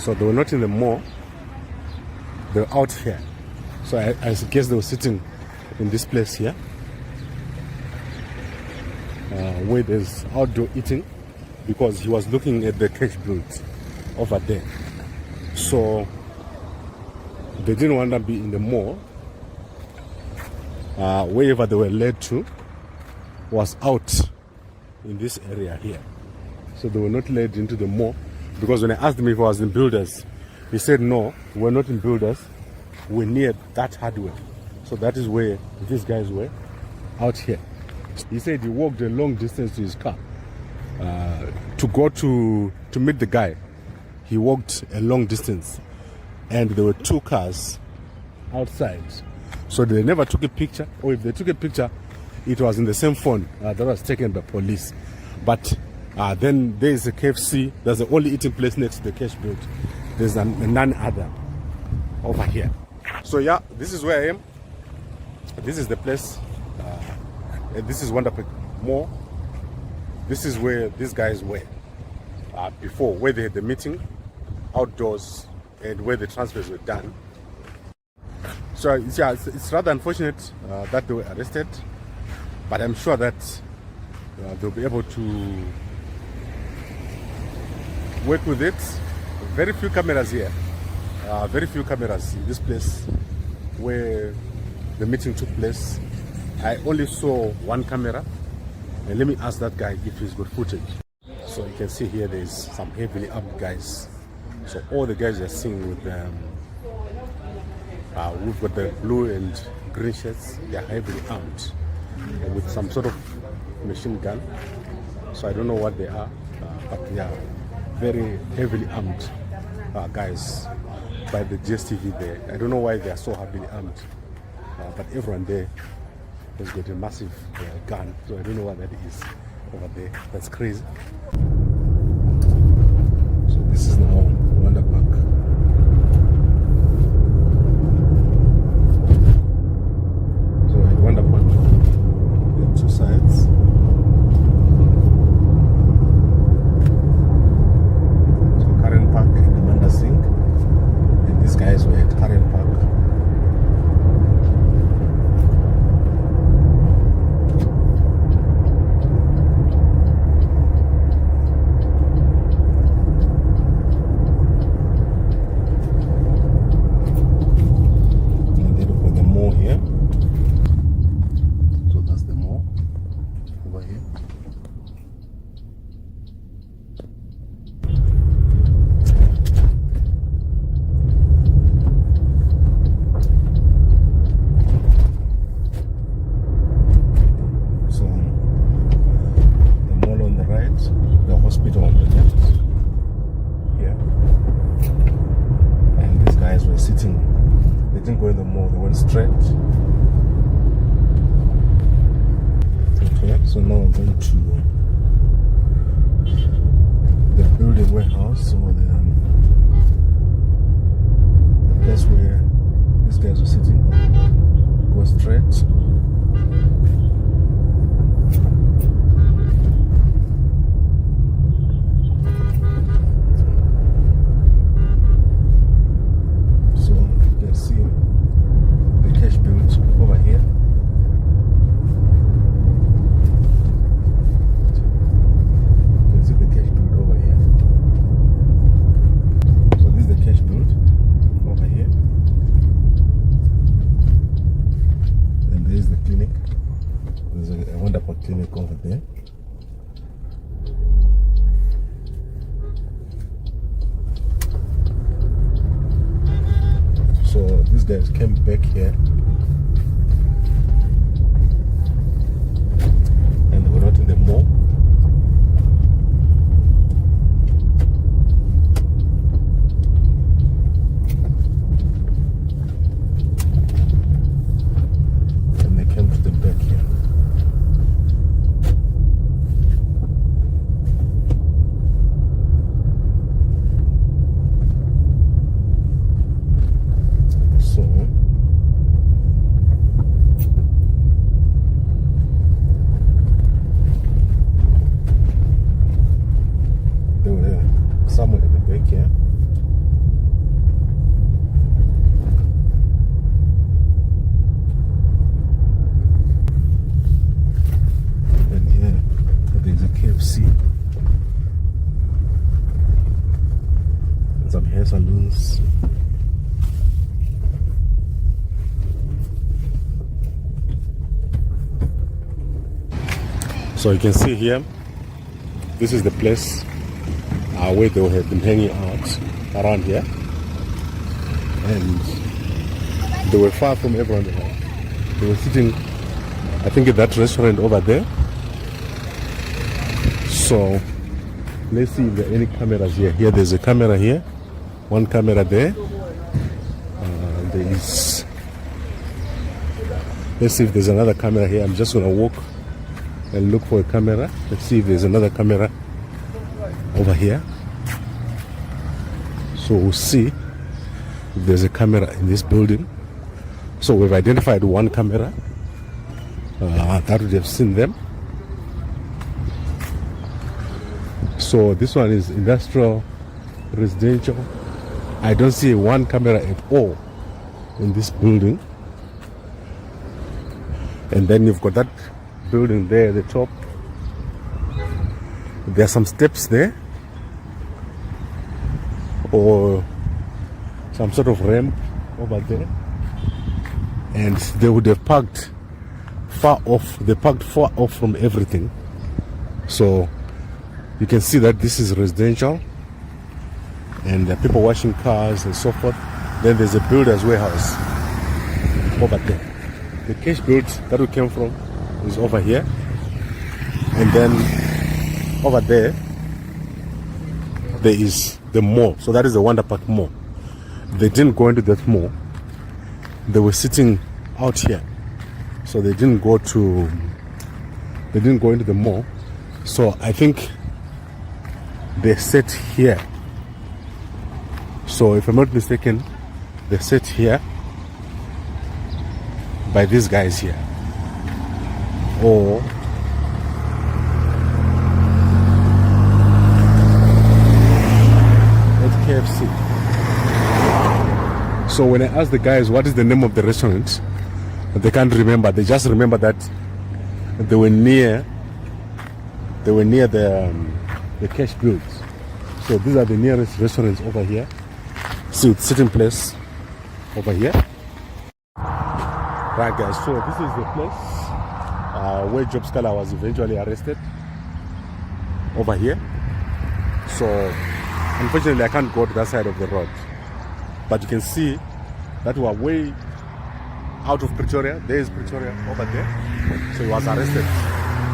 So they were not in the mall, they were out here. So I guess they were sitting in this place here, where there's outdoor eating, because he was looking at the cash build over there. So they didn't want to be in the mall. Wherever they were led to was out in this area here. So they were not led into the mall, because when I asked him if I was in builders, he said no, we're not in builders, we're near that hardware. So that is where these guys were, out here. He said he walked a long distance to his car to go to meet the guy. He walked a long distance, and there were two cars outside. So they never took a picture, or if they took a picture, it was in the same phone that was taken by police. But then there is a KFC, there's the only eating place next to the cash build. There's none other over here. So yeah, this is where I am. This is the place. This is Wondepark Mall. This is where these guys were before, where they had the meeting outdoors and where the transfers were done. So it's rather unfortunate that they were arrested, but I'm sure that they'll be able to work with it. Very few cameras here, very few cameras in this place where the meeting took place. I only saw one camera, and let me ask that guy if he's got footage. So you can see here there's some heavily armed guys. So all the guys you're seeing with we've got the blue and green shirts, they are heavily armed with some sort of machine gun. So I don't know what they are, but they are very heavily armed guys by the GSTV there. I don't know why they are so heavily armed, but everyone there has got a massive gun. So I don't know what that is over there. That's crazy. So this is now Wondepark. So at Wondepark, there are two sides. So Karen Park and Amanda Singh, and these guys were at Karen Park. Straight. Okay, so now I'm going to the building warehouse, or the place where these guys are sitting. Go straight. Over here. You can see the cash build over here. So this is the cash build over here. And there is the clinic. There's a Wondepark clinic over there. So these guys came back here. Not in the mall. And they came to the back here. So lots of hair salons. So you can see here, this is the place where they have been hanging out around here, and they were far from everyone else. They were sitting, I think, at that restaurant over there. So let's see if there are any cameras here. Here there's a camera here, one camera there. There is, let's see if there's another camera here. I'm just gonna walk and look for a camera. Let's see if there's another camera over here. So we'll see if there's a camera in this building. So we've identified one camera that would have seen them. So this one is industrial, residential. I don't see one camera at all in this building. And then you've got that building there at the top. There are some steps there, or some sort of ramp over there, and they would have parked far off. They parked far off from everything. So you can see that this is residential, and there are people washing cars and so forth. Then there's a builder's warehouse over there. The cash build that we came from is over here, and then over there is the mall. So that is the Wondepark mall. They didn't go into that mall. They were sitting out here, so they didn't go into the mall. So I think they sat here. So if I'm not mistaken, they sat here by these guys here, or at KFC. So when I asked the guys what is the name of the restaurant, they can't remember. They just remember that they were near the cash builds. So these are the nearest restaurants over here. See, it's sitting place over here. Right, guys, so this is the place where Sikhala was eventually arrested, over here. So unfortunately I can't go to that side of the road, but you can see that we are way out of Pretoria. There is Pretoria over there. So he was arrested